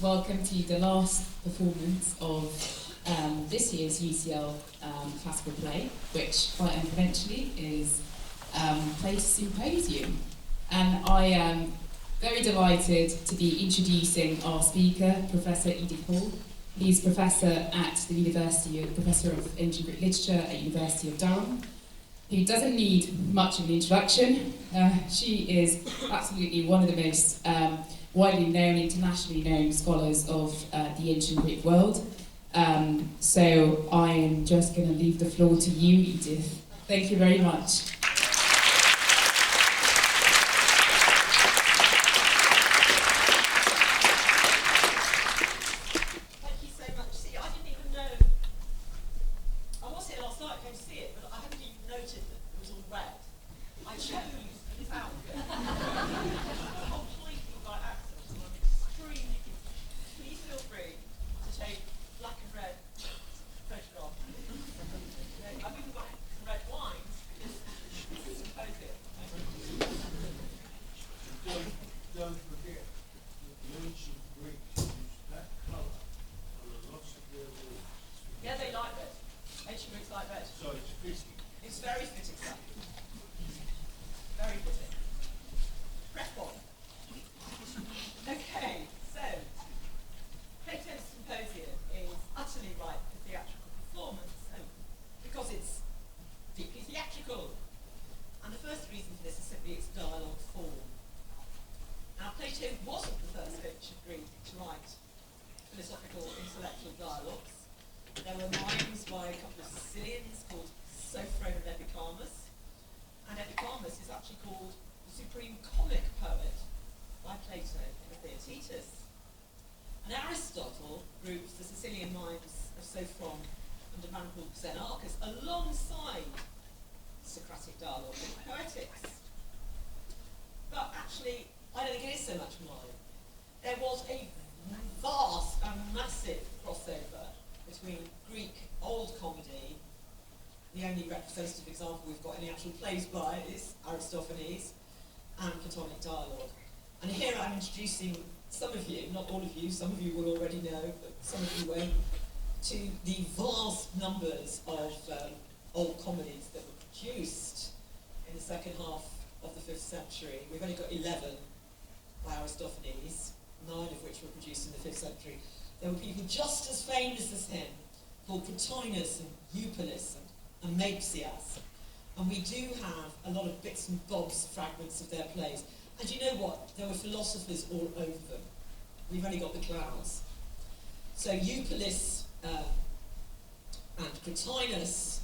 welcome to the last performance of this year's UCL classical play, which quite unconventionally is Plato Symposium. And I am very delighted to be introducing our speaker, Professor Edith Hall. He's Professor of Ancient Greek Literature at University of Durham, who doesn't need much of an introduction. She is absolutely one of the most widely known, internationally known scholars of the ancient Greek world. So I am just going to leave the floor to you, Edith. Thank you very much. Plays by is Aristophanes and Platonic dialogue. And here I'm introducing some of you, not all of you, some of you will already know, but some of you won't, to the vast numbers of old comedies that were produced in the second half of the 5th century. We've only got 11 by Aristophanes, 9 of which were produced in the 5th century. There were people just as famous as him, called Plotinus and Eupolis and Mapesius. And we do have a lot of bits and bobs fragments of their plays. And you know what? There were philosophers all over them. We've only got the clouds. So Eupolis and Plotinus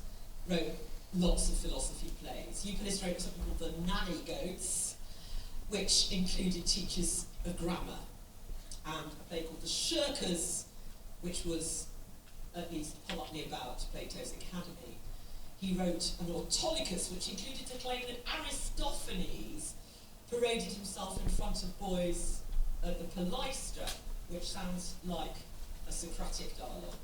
wrote lots of philosophy plays. Eupolis wrote something called the Nanny Goats, which included teachers of grammar, and a play called the Shirkers, which was at least partly about Plato's Academy. He wrote an Autolycus, which included the claim that Aristophanes paraded himself in front of boys at the Palaestra, which sounds like a Socratic dialogue.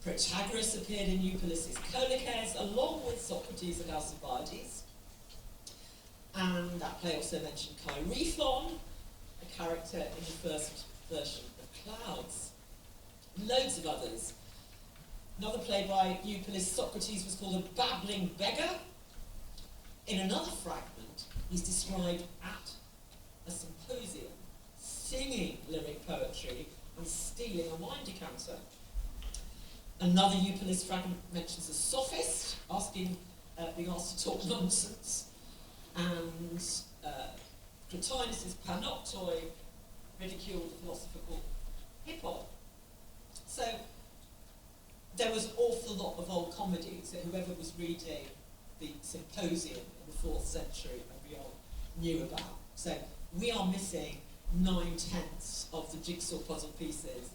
Protagoras appeared in Eupolis' Collices, along with Socrates and Alcibiades. And that play also mentioned Chirethon, a character in the first version of Clouds. Loads of others. Another play by Eupolis, Socrates, was called A Babbling Beggar. In another fragment, he's described at a symposium, singing lyric poetry and stealing a wine decanter. Another Eupolis fragment mentions a sophist, being asked to talk nonsense. And Plotinus' Panoptoi ridiculed a philosopher called Hippon. So there was an awful lot of old comedies that whoever was reading the Symposium in the 4th century and beyond knew about. So we are missing 9/10 of the jigsaw puzzle pieces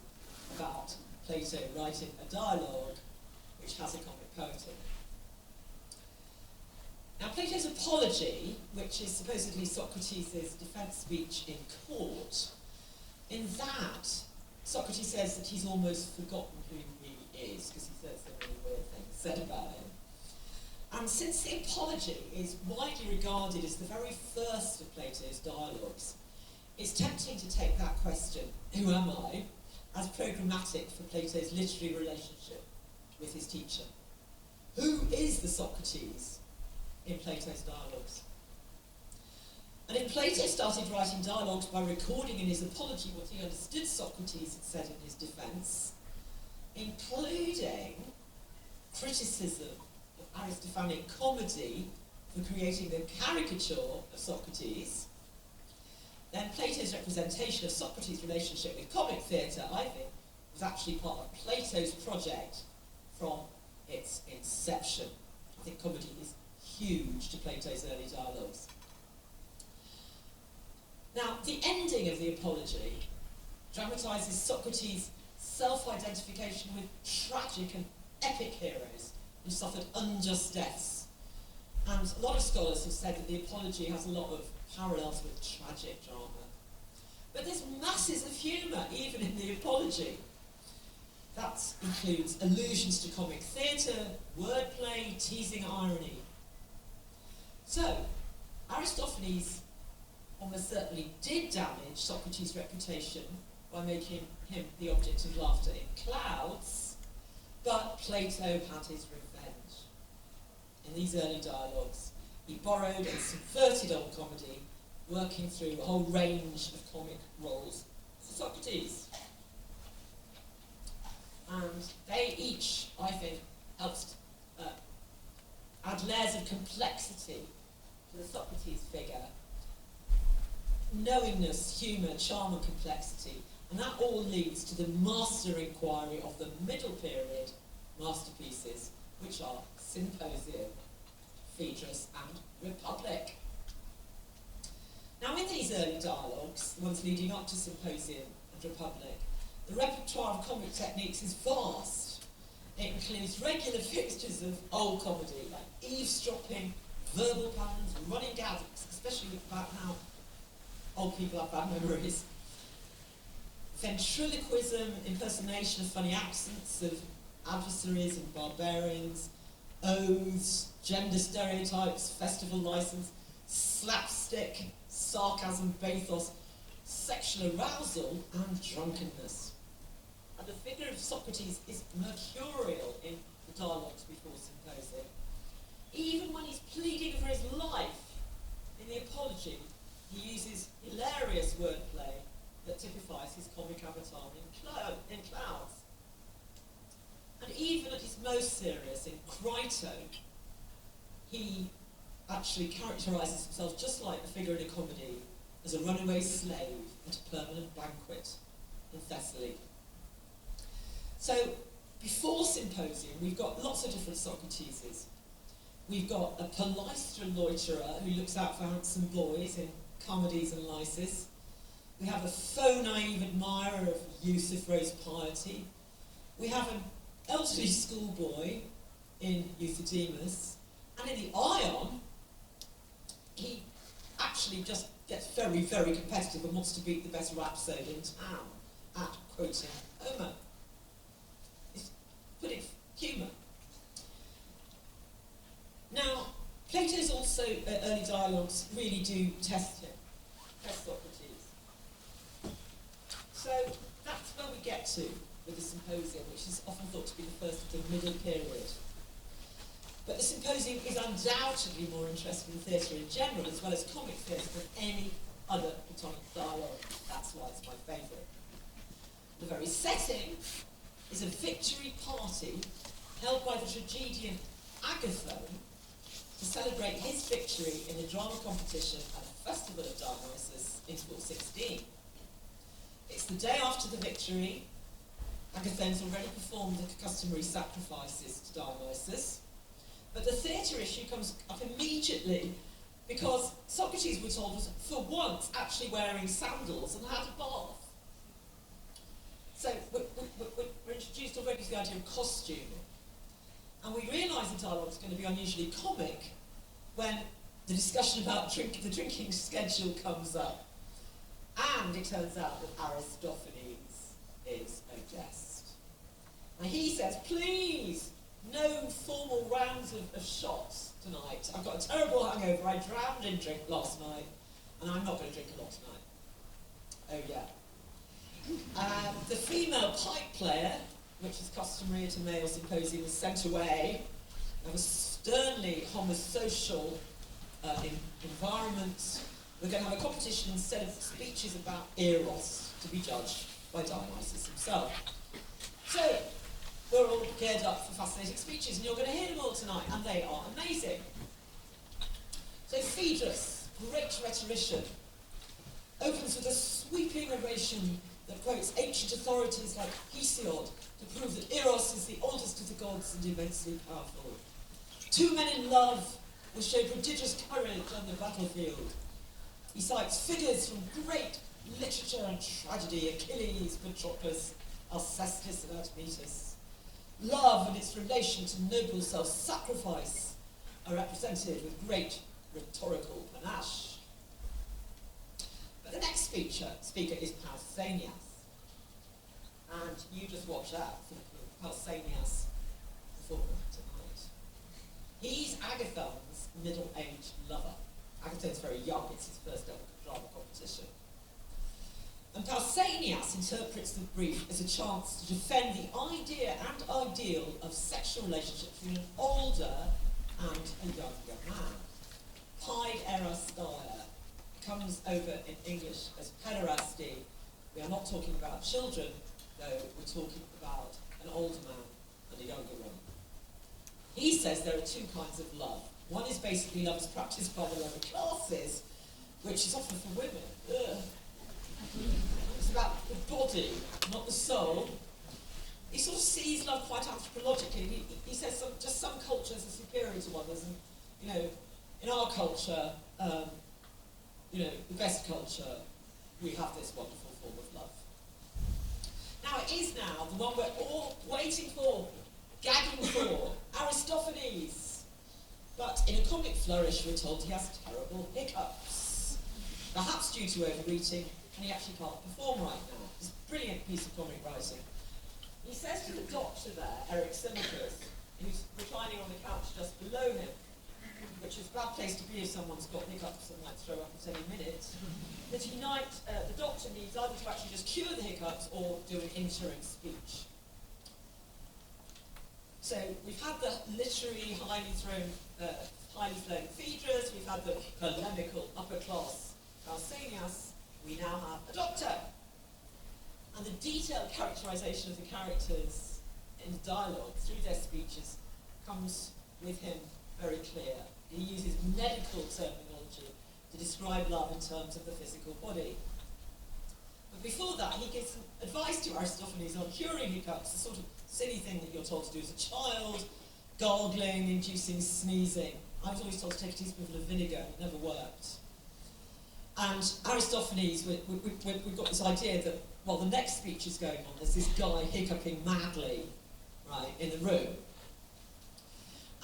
about Plato writing a dialogue which has a comic poet in it. Now Plato's Apology, which is supposedly Socrates' defence speech in court, in that Socrates says that he's almost forgotten who he really is, because he says so many weird things said about him. And since the Apology is widely regarded as the very first of Plato's dialogues, it's tempting to take that question, who who am I, as programmatic for Plato's literary relationship with his teacher. Who is the Socrates in Plato's dialogues? And if Plato started writing dialogues by recording in his apology what he understood Socrates had said in his defence, including criticism of Aristophanic comedy for creating the caricature of Socrates, then Plato's representation of Socrates' relationship with comic theatre, I think, was actually part of Plato's project from its inception. I think comedy is huge to Plato's early dialogues. Now, the ending of the Apology dramatises Socrates' self-identification with tragic and epic heroes who suffered unjust deaths. And a lot of scholars have said that the Apology has a lot of parallels with tragic drama. But there's masses of humour, even in the Apology. That includes allusions to comic theatre, wordplay, teasing irony. So, Aristophanes almost certainly did damage Socrates' reputation by making him the object of laughter in clouds, but Plato had his revenge. In these early dialogues, he borrowed and subverted old comedy, working through a whole range of comic roles for Socrates. And they each, I think, helped add layers of complexity to the Socrates figure. Knowingness, humour, charm and complexity. And that all leads to the master inquiry of the middle period masterpieces, which are Symposium, Phaedrus and Republic. Now in these early dialogues, the ones leading up to Symposium and Republic, the repertoire of comic techniques is vast. It includes regular fixtures of old comedy, like eavesdropping, verbal patterns, running gags, especially about how old people have bad memories. Ventriloquism, impersonation of funny accents of adversaries and barbarians, oaths, gender stereotypes, festival license, slapstick, sarcasm, bathos, sexual arousal, and drunkenness. And the figure of Socrates is mercurial in the dialogues before Symposium. Even when he's pleading for his life in the Apology, he uses hilarious wordplay that typifies his comic avatar in clouds. And even at his most serious, in Crito, he actually characterises himself just like the figure in a comedy, as a runaway slave at a permanent banquet in Thessaly. So, before Symposium, we've got lots of different Socrateses. We've got a palestra loiterer who looks out for handsome boys in comedies and Lysis. We have a faux naive admirer of Euthyphro's piety. We have an elderly schoolboy in Euthydemus. And in the Ion, he actually just gets very, very competitive and wants to beat the best rhapsode in town at quoting Homer. It's putting humour. Now, Plato's also early dialogues really do test him, test Socrates. So that's where we get to with the Symposium, which is often thought to be the first of the middle period. But the Symposium is undoubtedly more interesting in theatre in general, as well as comic theatre, than any other Platonic dialogue. That's why it's my favourite. The very setting is a victory party held by the tragedian Agathon to celebrate his victory in the drama competition at the Festival of Dionysus in 416. It's the day after the victory. Agathon's already performed the customary sacrifices to Dionysus. But the theatre issue comes up immediately because Socrates, we're told, was for once actually wearing sandals and had a bath. So we're introduced already to the idea of costuming. And we realise the dialogue is going to be unusually comic when the discussion about the drinking schedule comes up. And it turns out that Aristophanes is a guest. And he says, please, no formal rounds of shots tonight. I've got a terrible hangover. I drowned in drink last night, and I'm not going to drink a lot tonight. Oh, yeah. the female pipe player, which is customary at a male symposium, is sent away. Of a sternly homosocial environment. We're going to have a competition instead of speeches about Eros to be judged by Dionysus himself. So, we're all geared up for fascinating speeches, and you're going to hear them all tonight, and they are amazing. So Phaedrus, great rhetorician, opens with a sweeping oration that quotes ancient authorities like Hesiod to prove that Eros is the oldest of the gods and immensely powerful. Two men in love will show prodigious courage on the battlefield. He cites figures from great literature and tragedy, Achilles, Patroclus, Alcestis and Admetus. Love and its relation to noble self-sacrifice are represented with great rhetorical panache. But the next speaker is Pausanias. And you just watch out for Pausanias' performance tonight. He's Agathon's middle-aged lover. Agathon's very young, it's his first ever drama competition. And Pausanias interprets the brief as a chance to defend the idea and ideal of sexual relationships between an older and a younger man. Pied eros dire comes over in English as pederasty. We are not talking about children, though we're talking about an older man and a younger one. He says there are two kinds of love. One is basically love as practiced by the lower classes, which is often for women. Ugh. It's about the body, not the soul. He sort of sees love quite anthropologically. He says some cultures are superior to others, and in our culture, the best culture, we have this wonderful form of love. Now it is now the one we're all waiting for, gagging for, Aristophanes. But in a comic flourish, we're told he has terrible hiccups. Perhaps due to overeating, and he actually can't perform right now. It's a brilliant piece of comic writing. He says to the doctor there, Eryximachus, who's reclining on the couch just below him, which is a bad place to be if someone's got hiccups and might throw up at any minute, that the doctor needs either to actually just cure the hiccups or do an interim speech. So we've had the literary, highly flown Phaedrus, we've had the polemical upper class Pausanias, we now have a doctor. And the detailed characterization of the characters in dialogue through their speeches comes with him very clear. He uses medical terminology to describe love in terms of the physical body. But before that, he gives advice to Aristophanes on curing hiccups, the sort of silly thing that you're told to do as a child, gargling, inducing sneezing. I was always told to take a teaspoonful of vinegar, and it never worked. And Aristophanes, we've got this idea that, while the next speech is going on, there's this guy hiccuping madly, right, in the room.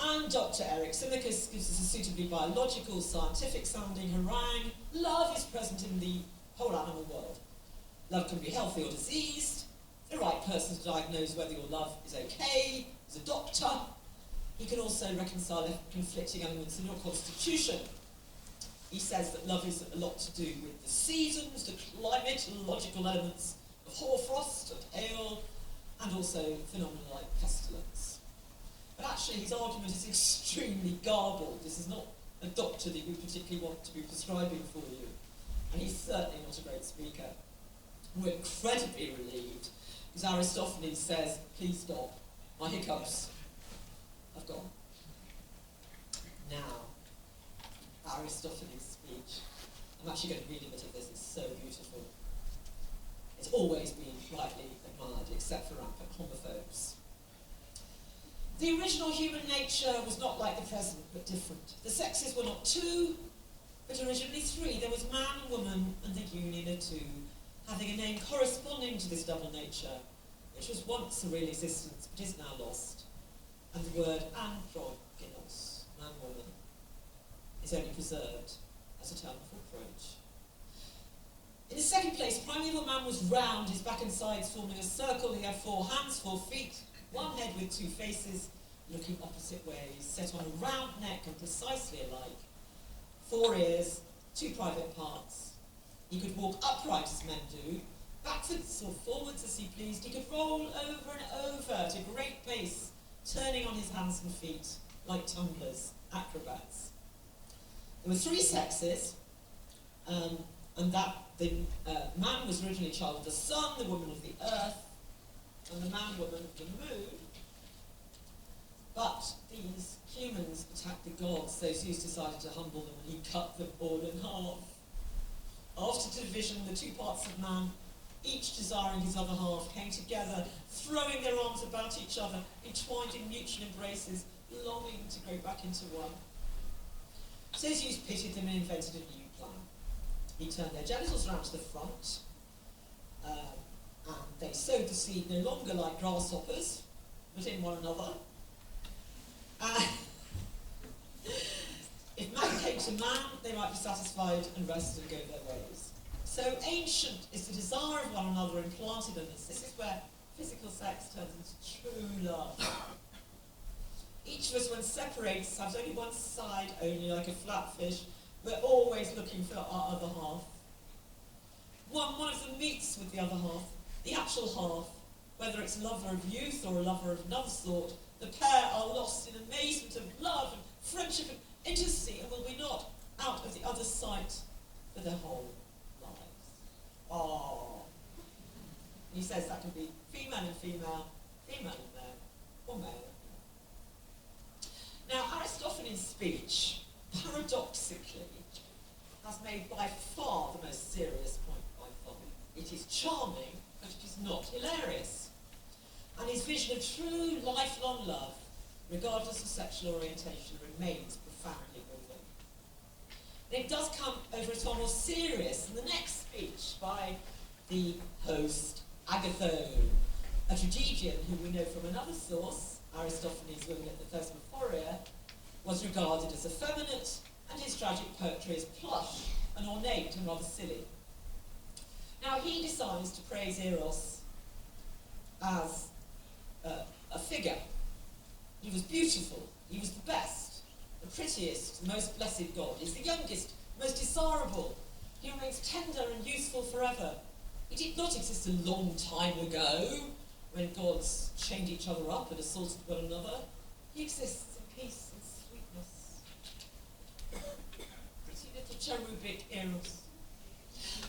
And Dr. Eryximachus gives us a suitably biological, scientific-sounding harangue. Love is present in the whole animal world. Love can be healthy or diseased. The right person to diagnose whether your love is okay is a doctor. He can also reconcile conflicting elements in your constitution. He says that love is a lot to do with the seasons, the climatological elements of hoarfrost and hail, and also phenomena like pestilence. But actually his argument is extremely garbled. This is not a doctor that you particularly want to be prescribing for you. And he's certainly not a great speaker. We're incredibly relieved, because Aristophanes says, please stop, my hiccups have gone. Now, Aristophanes' speech. I'm actually going to read a bit of this, it's so beautiful. It's always been rightly admired, except for rampant homophobes. The original human nature was not like the present, but different. The sexes were not two, but originally three. There was man and woman, and the union of two, having a name corresponding to this double nature, which was once a real existence, but is now lost. And the word androgynos, man-woman, is only preserved as a term of reproach. In the second place, primeval man was round, his back and sides forming a circle. He had 4 hands, 4 feet, 1 head with 2 faces, looking opposite ways, set on a round neck and precisely alike, 4 ears, 2 private parts. He could walk upright as men do, backwards or forwards as he pleased. He could roll over and over at a great pace, turning on his hands and feet like tumblers, acrobats. There were three sexes, and that the man was originally a child of the sun, the woman of the earth, and the man-woman of the moon. But these humans attacked the gods, so Zeus decided to humble them, and he cut them all in half. After division, the two parts of man, each desiring his other half, came together, throwing their arms about each other, entwined in mutual embraces, longing to go back into one. So Zeus pitied them and invented a new plan. He turned their genitals round to the front, and they sowed the seed no longer like grasshoppers, but in one another. If man came to man, they might be satisfied and rest and go their ways. So ancient is the desire of one another implanted in us. This is where physical sex turns into true love. Each of us, when separates, has only one side only, like a flatfish. We're always looking for our other half. One of them meets with the other half, the actual half, whether it's a lover of youth or a lover of another sort. The pair are lost in amazement of love and friendship and intimacy, and will be not out of the other's sight for their whole lives. Oh. He says that can be female and female, female and male, or male and male. Now, Aristophanes' speech, paradoxically, has made by far the most serious point by far. It is charming, but it is not hilarious. And his vision of true lifelong love, regardless of sexual orientation, remains profoundly moving. And it does come over a ton more serious in the next speech by the host, Agathon, a tragedian who we know from another source, Aristophanes' Women at the Thesmophoria, was regarded as effeminate, and his tragic poetry is plush and ornate and rather silly. Now he decides to praise Eros as a figure. He was beautiful, he was the best, the prettiest, the most blessed god. He's the youngest, most desirable. He remains tender and useful forever. He did not exist a long time ago, when gods chained each other up and assaulted one another. He exists in peace and sweetness. Pretty little cherubic Eros.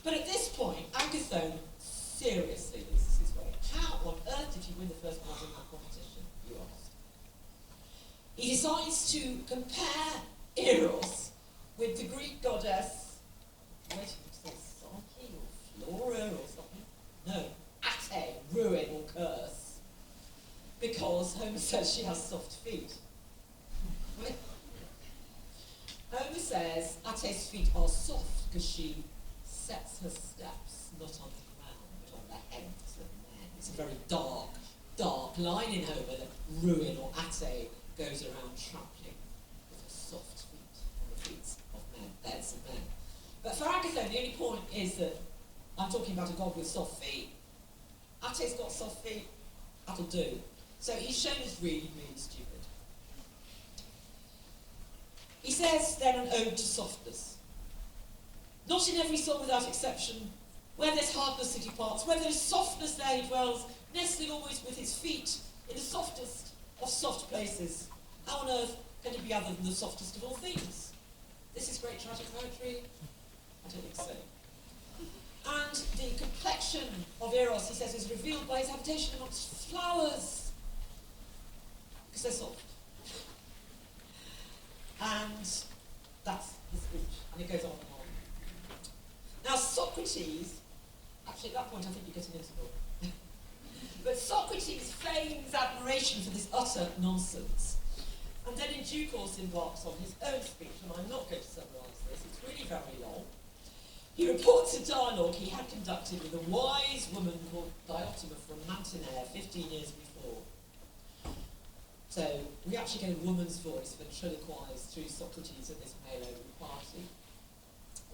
But at this point, Agathon seriously loses his way. How on earth did he win the first prize in that competition, you ask? He decides to compare Eros with the Greek goddess, waiting to say Psyche or Flora or something. No, Ate, ruin or curse. Because Homer says she has soft feet. Homer says Ate's feet are soft because she sets her steps not on the ground but on the heads of men. It's a very dark line in Homer that ruin or Ate goes around trampling with her soft feet on the feet of men, heads of men. But for Agathon, the only point is that I'm talking about a god with soft feet. Ate's got soft feet, that'll do. So he's shown as really, really stupid. He says then an ode to softness. Not in every soul without exception, where there's hardness it departs, where there's softness there he dwells, nestling always with his feet in the softest of soft places. How on earth can he be other than the softest of all things? This is great tragic poetry? I don't think so. And the complexion of Eros, he says, is revealed by his habitation amongst flowers, because they're soft. And that's the speech, and it goes on and on. Now Socrates, actually at that point I think you're getting into it. But Socrates feigns admiration for this utter nonsense, and then in due course embarks on his own speech, and I'm not going to summarise this, it's really very long. He reports a dialogue he had conducted with a wise woman called Diotima from Mantinea 15 years before. So we actually get a woman's voice ventriloquised through Socrates at this Melo party.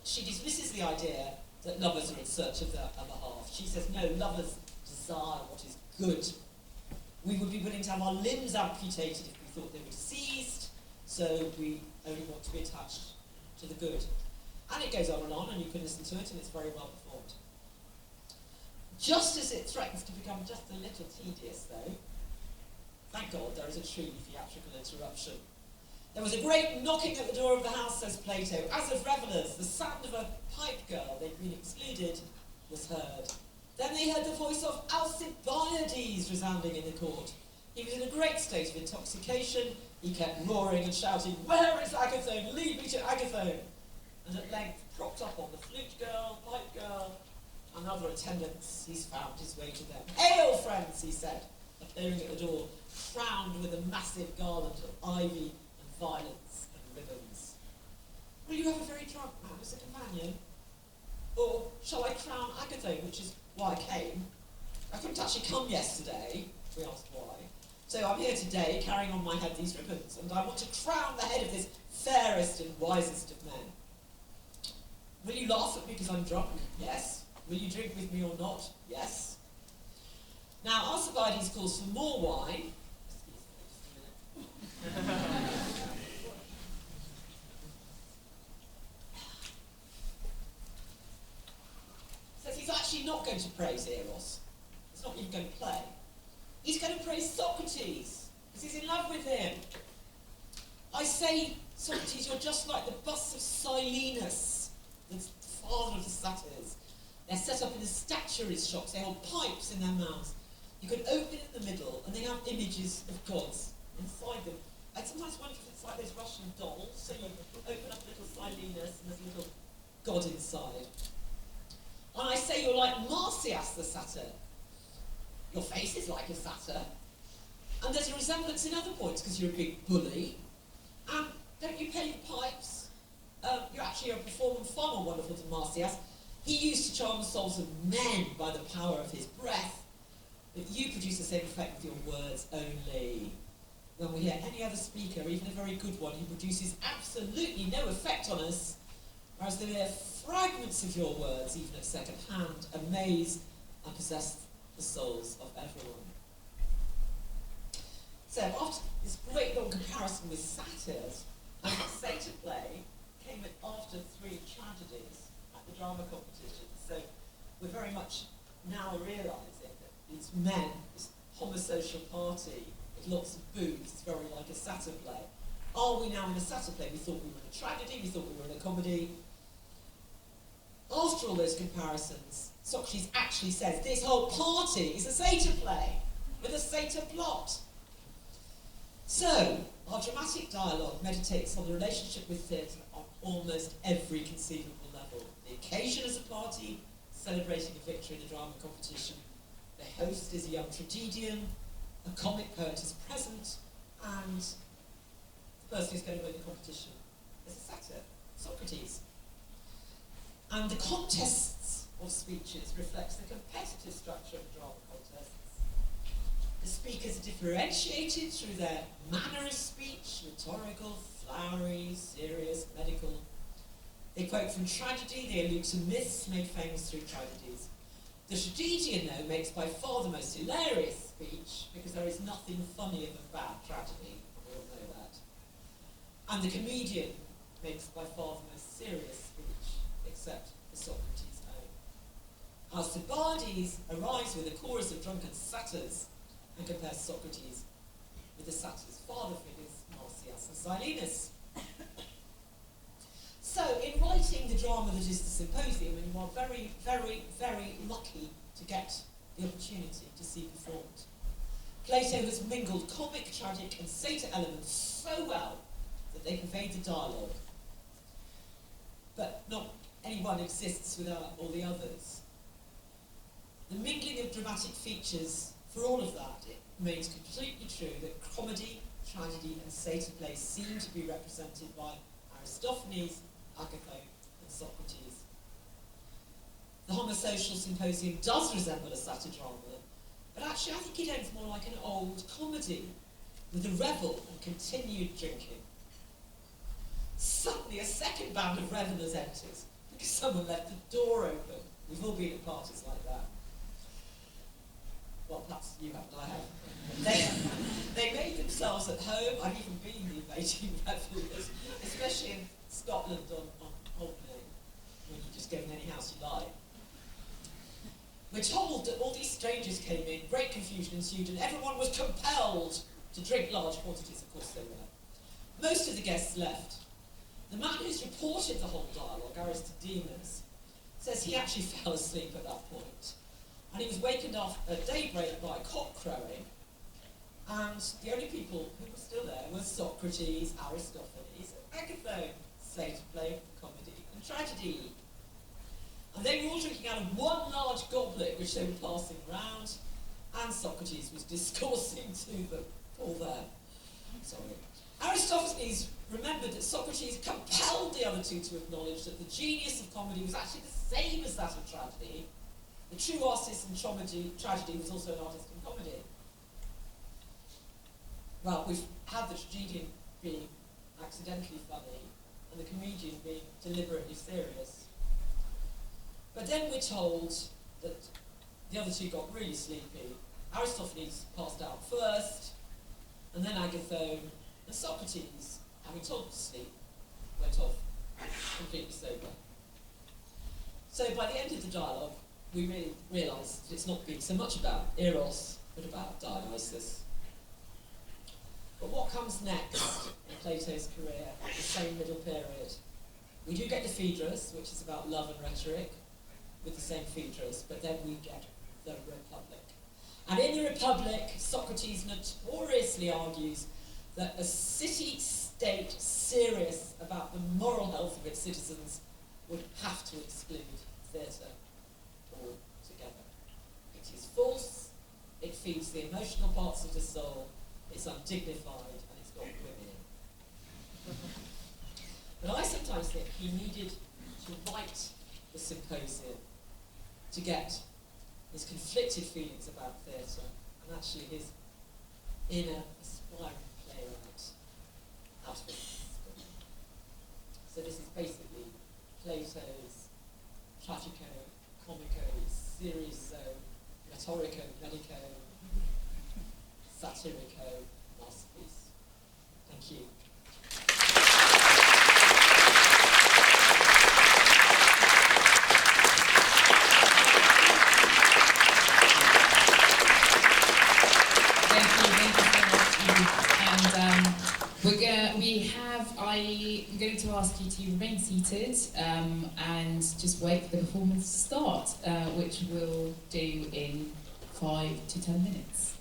She dismisses the idea that lovers are in search of their other half. She says, no, lovers desire what is good. We would be willing to have our limbs amputated if we thought they were diseased, so we only want to be attached to the good. And it goes on, and you can listen to it, and it's very well performed. Just as it threatens to become just a little tedious, though, thank God there is a truly theatrical interruption. There was a great knocking at the door of the house, says Plato, as of revellers. The sound of a pipe girl, they'd been excluded, was heard. Then they heard the voice of Alcibiades resounding in the court. He was in a great state of intoxication. He kept roaring and shouting, "Where is Agathon? Lead me to Agathon!" And at length, propped up on the flute girl, pipe girl, and other attendants, he's found his way to them. "Hail, friends," he said, appearing at the door, crowned with a massive garland of ivy and violets and ribbons. "Will you have a very drunk man as a companion? Or shall I crown Agathon, which is why I came? I couldn't actually come yesterday." We asked why. "So I'm here today, carrying on my head these ribbons, and I want to crown the head of this fairest and wisest of men. Will you laugh at me because I'm drunk? Yes. Will you drink with me or not? Yes." Now, Alcibiades calls for more wine. Excuse me, just a minute. Says he's actually not going to praise Eros. He's not even going to play. He's going to praise Socrates, because he's in love with him. "I say, Socrates, you're just like the busts of Silenus, the father of the satyrs. They're set up in the statuaries shops. They hold pipes in their mouths. You can open in the middle, and they have images of gods inside them. I sometimes wonder if it's like those Russian dolls, so you open up a little Silenus, and there's a little god inside. And I say you're like Marsyas the satyr. Your face is like a satyr. And there's a resemblance in other points, because you're a big bully. And don't you pay for pipes? You actually are performing far more wonderful than Marsyas. He used to charm the souls of men by the power of his breath. But you produce the same effect with your words only. When we hear any other speaker, even a very good one, who produces absolutely no effect on us, whereas the mere fragments of your words, even at second hand, amaze and possess the souls of everyone." So after this great long comparison with satyrs, and the satyr play came after 3 tragedies at the drama competition. So we're very much now realising that these men, this homosocial party with lots of boobs, is very like a satyr play. Are we now in a satyr play? We thought we were in a tragedy, we thought we were in a comedy. After all those comparisons, Socrates actually says this whole party is a satyr play with a satyr plot. So, our dramatic dialogue meditates on the relationship with theatre on almost every conceivable level. The occasion is a party, celebrating a victory in a drama competition. The host is a young tragedian, a comic poet is present, and the person who's going to win the competition is a satyr, Socrates. And the contests of speeches reflects the competitive structure of drama contests. The speakers are differentiated through their manner of speech, rhetorical, flowery, serious, medical. They quote from tragedy, they allude to myths made famous through tragedies. The tragedian, though, makes by far the most hilarious speech, because there is nothing funnier than bad tragedy, we all know that. And the comedian makes by far the most serious speech, except for Socrates' own. Alcibiades arrives with a chorus of drunken satyrs and compares Socrates with the satyrs' father figures, Marsyas and Silenus. So, in writing the drama that is the Symposium, and you are very, very, very lucky to get the opportunity to see performed, Plato has mingled comic, tragic and satyr elements so well that they pervade the dialogue. But not any one exists without all the others. The mingling of dramatic features, for all of that, it remains completely true that comedy, tragedy and satyr plays seem to be represented by Aristophanes, Agathon and Socrates. The homosocial Symposium does resemble a satyr drama, but actually I think it ends more like an old comedy, with a revel and continued drinking. Suddenly a second band of revellers enters, because someone left the door open. We've all been at parties like that. Well, perhaps you haven't, I have. They made themselves at home. I've even been the invading revellers, especially in Scotland on holiday, when you just go in any house you like. We're told that all these strangers came in, great confusion ensued, and everyone was compelled to drink large quantities. Of course they were. Most of the guests left. The man who's reported the whole dialogue, Aristodemus, says he actually fell asleep at that point, and he was wakened up at daybreak by a cock crowing, and the only people who were still there were Socrates, Aristophanes, and Agathon, say to play comedy and tragedy. And they were all drinking out of one large goblet which they were passing round, and Socrates was discoursing to them. All there. Sorry. Aristophanes remembered that Socrates compelled the other two to acknowledge that the genius of comedy was actually the same as that of tragedy. The true artist in tragedy was also an artist in comedy. Well, we've had the tragedian being accidentally funny and the comedian being deliberately serious. But then we're told that the other two got really sleepy. Aristophanes passed out first, and then Agathon and Socrates, having told to sleep, went off completely sober. So by the end of the dialogue, we really realise that it's not been so much about Eros, but about Dionysus. But what comes next in Plato's career, the same middle period? We do get the Phaedrus, which is about love and rhetoric, with the same Phaedrus, but then we get the Republic. And in the Republic, Socrates notoriously argues that a city-state serious about the moral health of its citizens would have to exclude theatre altogether. It is false, it feeds the emotional parts of the soul, it's undignified, and it's got women in. But I sometimes think he needed to write the Symposium to get his conflicted feelings about theatre and actually his inner aspiring playwright out of his system. So this is basically Plato's tragico, comico, seriso, rhetorico, medico, satirico masterpiece. Thank you. I'm going to ask you to remain seated and just wait for the performance to start, which we'll do in 5 to 10 minutes.